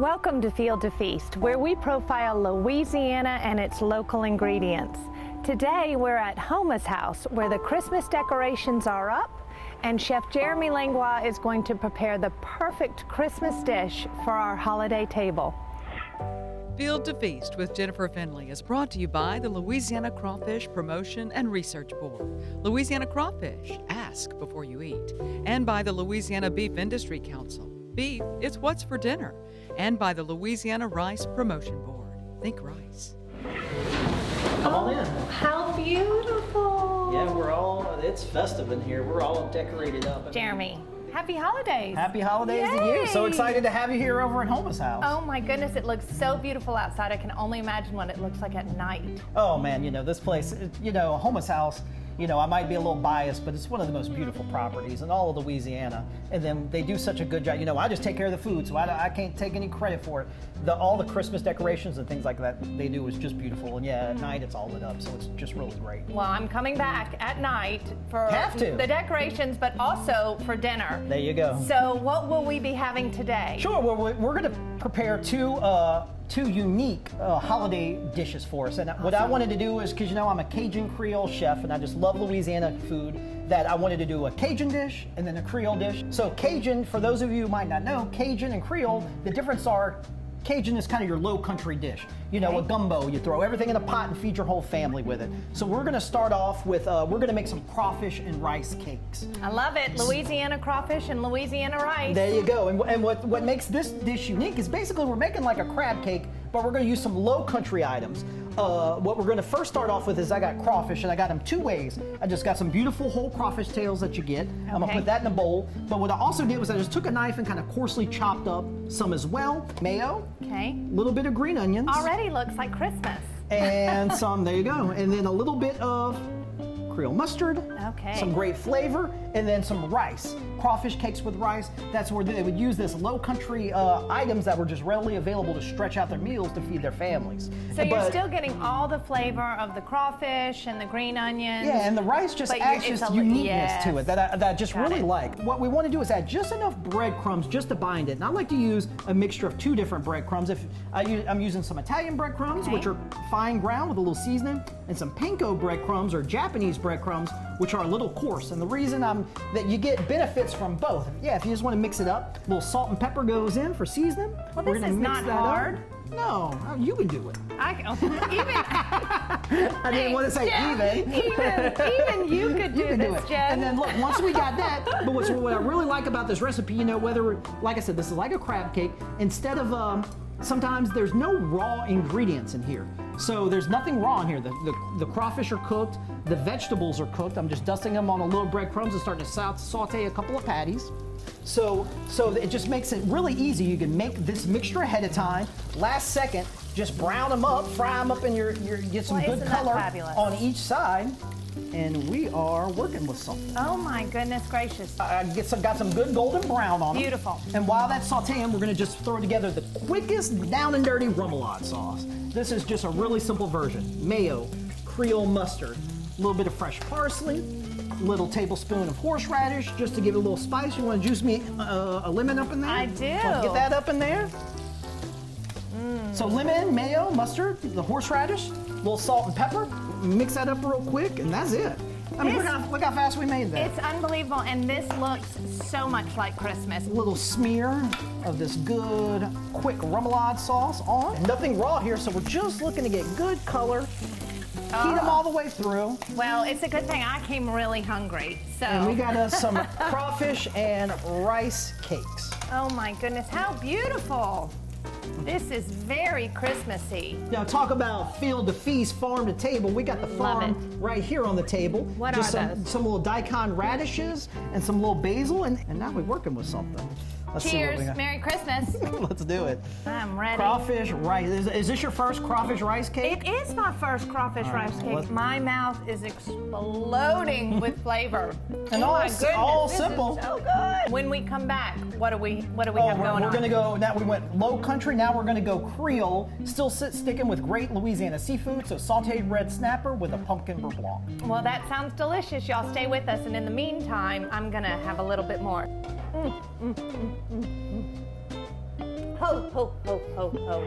Welcome to Field to Feast, where we profile Louisiana and its local ingredients. Today we're at Houma's house, where the Christmas decorations are up, and Chef Jeremy Langlois is going to prepare the perfect Christmas dish for our holiday table. Field to Feast with Jennifer Finley is brought to you by the Louisiana Crawfish Promotion and Research Board, Louisiana Crawfish, ask before you eat, and by the Louisiana Beef Industry Council. Beef is what's for dinner, and by the Louisiana Rice Promotion Board. Think rice. Come on in. How beautiful! Yeah, it's festive in here. We're all decorated up. Jeremy, happy holidays. Happy holidays to you. So excited to have you here over at Houma's house. Oh my goodness, it looks so beautiful outside. I can only imagine what it looks like at night. Oh man, this place, Houma's house, I might be a little biased, but it's one of the most beautiful properties in all of Louisiana. And then they do such a good job. I just take care of the food, so I can't take any credit for it. All the Christmas decorations and things like that they do is just beautiful. And yeah, at night it's all lit up, so it's just really great. Well, I'm coming back at night for the decorations, but also for dinner. There you go. So what will we be having today? Sure, we're going to prepare two unique holiday dishes for us. And what I wanted to do is, because I'm a Cajun Creole chef and I just love Louisiana food, that I wanted to do a Cajun dish and then a Creole dish. So Cajun, for those of you who might not know, Cajun and Creole, the difference are Cajun is kind of your low country dish. A gumbo, you throw everything in a pot and feed your whole family with it. So we're gonna start off with, we're gonna make some crawfish and rice cakes. I love it, Louisiana crawfish and Louisiana rice. There you go, and what makes this dish unique is basically we're making like a crab cake, but we're gonna use some low country items. What we're gonna first start off with is I got crawfish, and I got them two ways. I just got some beautiful whole crawfish tails that you get. Okay. I'm gonna put that in a bowl, but what I also did was I just took a knife and kind of coarsely chopped up some as well. Mayo. Okay. A little bit of green onions. Already looks like Christmas. And some, there you go. And then a little bit of Creole mustard. Okay. Some great flavor, and then some rice. Crawfish cakes with rice. That's where they would use this low country items that were just readily available to stretch out their meals to feed their families. So you're still getting all the flavor of the crawfish and the green onions. Yeah, and the rice just adds just uniqueness to it that I just really like. What we want to do is add just enough breadcrumbs just to bind it. And I like to use a mixture of two different breadcrumbs. I'm using some Italian breadcrumbs, which are fine ground with a little seasoning, and some panko breadcrumbs or Japanese breadcrumbs, which are a little coarse. And the reason that you get benefits from both. Yeah, if you just want to mix it up, a little salt and pepper goes in for seasoning. Well, this is not hard. No, you can do it. I didn't want to say even. Even you could do this, Jeff. And then look, once we got that, but what I really like about this recipe, like I said, this is like a crab cake. Instead of, sometimes there's no raw ingredients in here. So there's nothing raw in here. The crawfish are cooked, the vegetables are cooked. I'm just dusting them on a little breadcrumbs and starting to saute a couple of patties. So it just makes it really easy. You can make this mixture ahead of time. Last second, just brown them up, fry them up, and you get some good color on each side. And we are working with something. Oh my goodness gracious. I got some good golden brown on them. Beautiful. And while that's sauteing, we're gonna just throw together the quickest down and dirty remoulade sauce. This is just a really simple version. Mayo, Creole mustard, a little bit of fresh parsley, a little tablespoon of horseradish just to give it a little spice. You wanna juice me a lemon up in there? I do. Get that up in there. So lemon, mayo, mustard, the horseradish, a little salt and pepper. Mix that up real quick, and that's it. I mean, look how fast we made that. It's unbelievable, and this looks so much like Christmas. A little smear of this good, quick remoulade sauce on. And nothing raw here, so we're just looking to get good color. Heat them all the way through. Well, it's a good thing I came really hungry, so. And we got us some crawfish and rice cakes. Oh my goodness, how beautiful. This is very Christmassy. Now talk about field to feast, farm to table. We got the farm right here on the table. What are those? Some little daikon radishes and some little basil, and now we're working with something. Let's Cheers, see what we got. Merry Christmas. Let's do it. I'm ready. Crawfish rice. Is this your first crawfish rice cake? It is my first crawfish rice cake. My mouth is exploding with flavor. And all simple. This is so good. When we come back, what do we have going on? We're gonna go. Now we went low country. Now we're gonna go Creole. Still sticking with great Louisiana seafood. So sautéed red snapper with a pumpkin beurre blanc. Well, that sounds delicious. Y'all stay with us, and in the meantime, I'm gonna have a little bit more. Ho, ho, ho, ho, ho.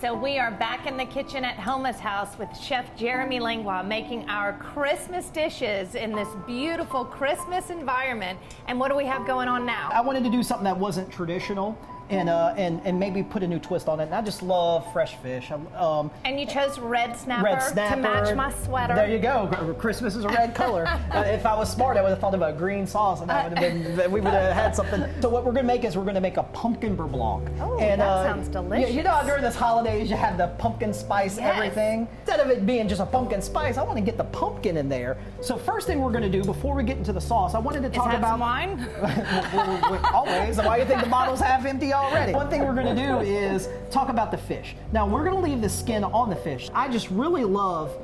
So we are back in the kitchen at Houma's house with Chef Jeremy Langlois making our Christmas dishes in this beautiful Christmas environment. And what do we have going on now? I wanted to do something that wasn't traditional and maybe put a new twist on it. And I just love fresh fish. And you chose red snapper to match my sweater. There you go. Christmas is a red color. If I was smart, I would have thought about green sauce, and that would have been, we would have had something. So what we're going to make is we're going to make a pumpkin beurre blanc. Oh, and, that sounds delicious. You know, during this holidays, you have the pumpkin spice everything. Instead of it being just a pumpkin spice, I want to get the pumpkin in there. So first thing we're going to do before we get into the sauce, I wanted to talk about some wine. Always. Why do you think the bottle's half empty already? One thing we're going to do is talk about the fish. Now we're going to leave the skin on the fish. I just really love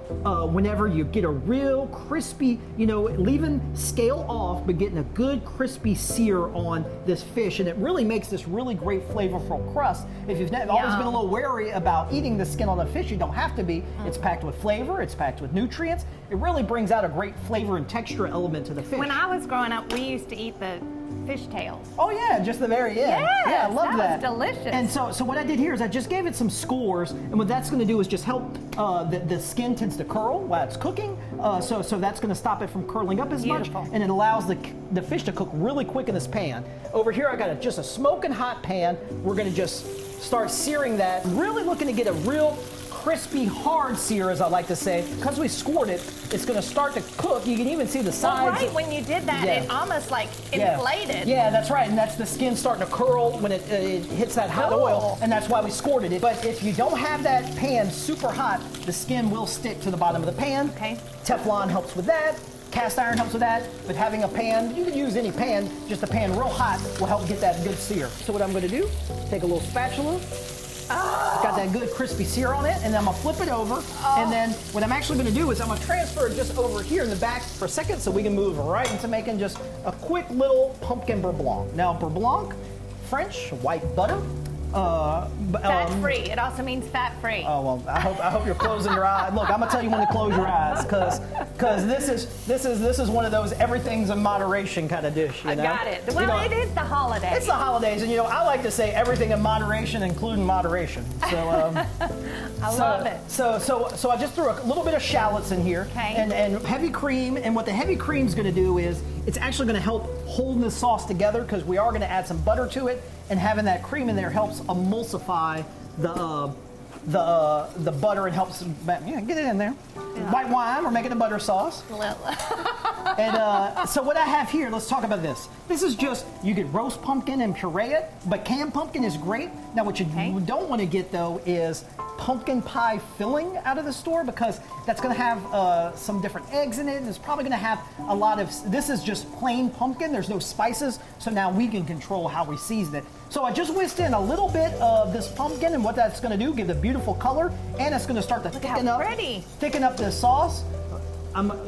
whenever you get a real crispy, you know, leaving scale off, but getting a good crispy sear on this fish, and it really makes this really great flavorful crust. If you've always been a little wary about eating the skin on the fish, you don't have to be. It's packed with flavor. It's packed with nutrients. It really brings out a great flavor and texture element to the fish. When I was growing up, we used to eat the fish tails. Oh yeah, just the very end. Yes, yeah, I love that. Was delicious. And so what I did here is I just gave it some scores, and what that's going to do is just help the skin tends to curl while it's cooking. So that's going to stop it from curling up as much, and it allows the fish to cook really quick in this pan. Over here I got just a smoking hot pan. We're going to just start searing that. Really looking to get a real crispy, hard sear, as I like to say. Because we scored it, it's going to start to cook. You can even see the sides. Well, right, when you did that, it almost like inflated. Yeah, that's right, and that's the skin starting to curl when it hits that hot oil, and that's why we scored it. But if you don't have that pan super hot, the skin will stick to the bottom of the pan. Okay. Teflon helps with that. Cast iron helps with that, but having a pan, you can use any pan, just a pan real hot will help get that good sear. So what I'm going to do, take a little spatula, got that good crispy sear on it, and then I'm going to flip it over, and then what I'm actually going to do is I'm going to transfer it just over here in the back for a second so we can move right into making just a quick little pumpkin beurre blanc. Now, beurre blanc, French, white butter. Fat-free. It also means fat-free. Oh well, I hope you're closing your eyes. Look, I'm gonna tell you when to close your eyes, because this is one of those everything's in moderation kind of dish. You know? I got it. Well, it is the holidays. It's the holidays, and I like to say everything in moderation, including moderation. So I love it. So I just threw a little bit of shallots in here, and heavy cream. And what the heavy cream's gonna do is it's actually gonna help hold this sauce together, because we are gonna add some butter to it. And having that cream in there helps emulsify the butter and helps get it in there. Yeah. White wine, we're making a butter sauce. And so what I have here, let's talk about this. This is just, you get roast pumpkin and puree it, but canned pumpkin is great. Now what you don't want to get though is pumpkin pie filling out of the store, because that's going to have some different eggs in it, and it's probably going to have a lot of, this is just plain pumpkin, there's no spices, so now we can control how we season it. So I just whisked in a little bit of this pumpkin, and what that's going to do, give it a beautiful color, and it's going to start to thicken up the sauce.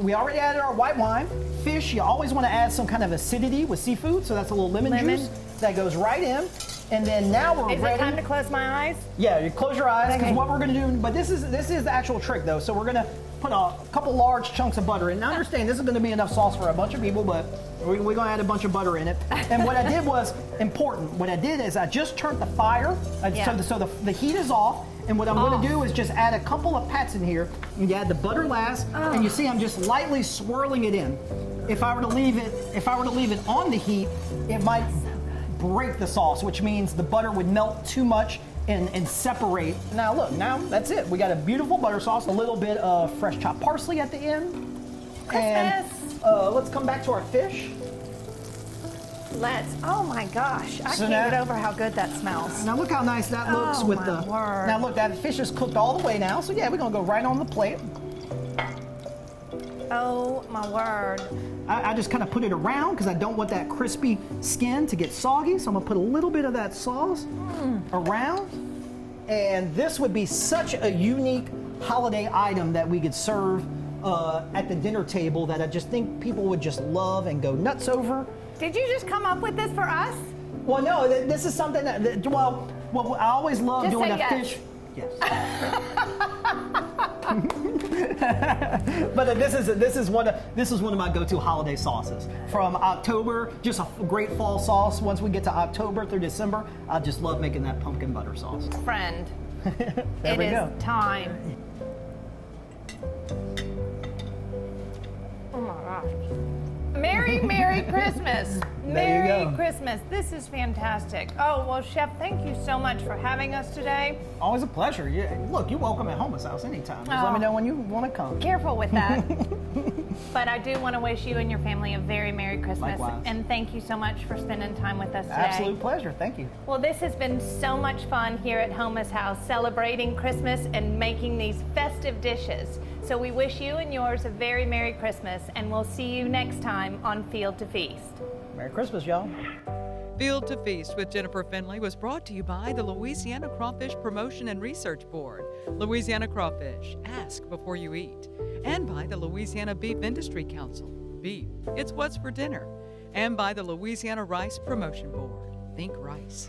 We already added our white wine. Fish, you always want to add some kind of acidity with seafood, so that's a little lemon juice that goes right in. And then now we're ready. Is it time to close my eyes? Yeah, you close your eyes, because what we're going to do, but this is the actual trick though. So we're going to put a couple large chunks of butter in. Now understand, this is going to be enough sauce for a bunch of people, but we're going to add a bunch of butter in it. And what I did was important. What I did is I just turned the fire, so the heat is off. And what I'm going to do is just add a couple of pats in here. And you add the butter last, and you see I'm just lightly swirling it in. If I were to leave it on the heat, it might break the sauce, which means the butter would melt too much and separate. Now look, now that's it. We got a beautiful butter sauce, a little bit of fresh chopped parsley at the end. Christmas. And let's come back to our fish. Oh my gosh, I can't get over how good that smells. Now look how nice that looks with the. Word. Now look, that fish is cooked all the way now, so yeah, we're gonna go right on the plate. Oh my word. I just kind of put it around because I don't want that crispy skin to get soggy, so I'm gonna put a little bit of that sauce around. And this would be such a unique holiday item that we could serve at the dinner table that I just think people would just love and go nuts over. Did you just come up with this for us? Well, no, this is something that, well, I always love doing a fish. Yes. But this is one of my go-to holiday sauces. From October, just a great fall sauce. Once we get to October through December, I just love making that pumpkin butter sauce. Friend, There we go. it is time. Oh my gosh. Merry, Merry Christmas. There you Merry go. Christmas. This is fantastic. Oh, well, Chef, thank you so much for having us today. Always a pleasure. Yeah, look, you're welcome at Houma's house anytime. Just let me know when you want to come. Careful with that. But I do want to wish you and your family a very Merry Christmas. Likewise. And thank you so much for spending time with us today. Absolute pleasure. Thank you. Well, this has been so much fun here at Houma's house, celebrating Christmas and making these festive dishes. So we wish you and yours a very Merry Christmas, and we'll see you next time on Field to Feast. Merry Christmas, y'all. Field to Feast with Jennifer Finley was brought to you by the Louisiana Crawfish Promotion and Research Board, Louisiana Crawfish, ask before you eat, and by the Louisiana Beef Industry Council, beef, it's what's for dinner, and by the Louisiana Rice Promotion Board, think rice.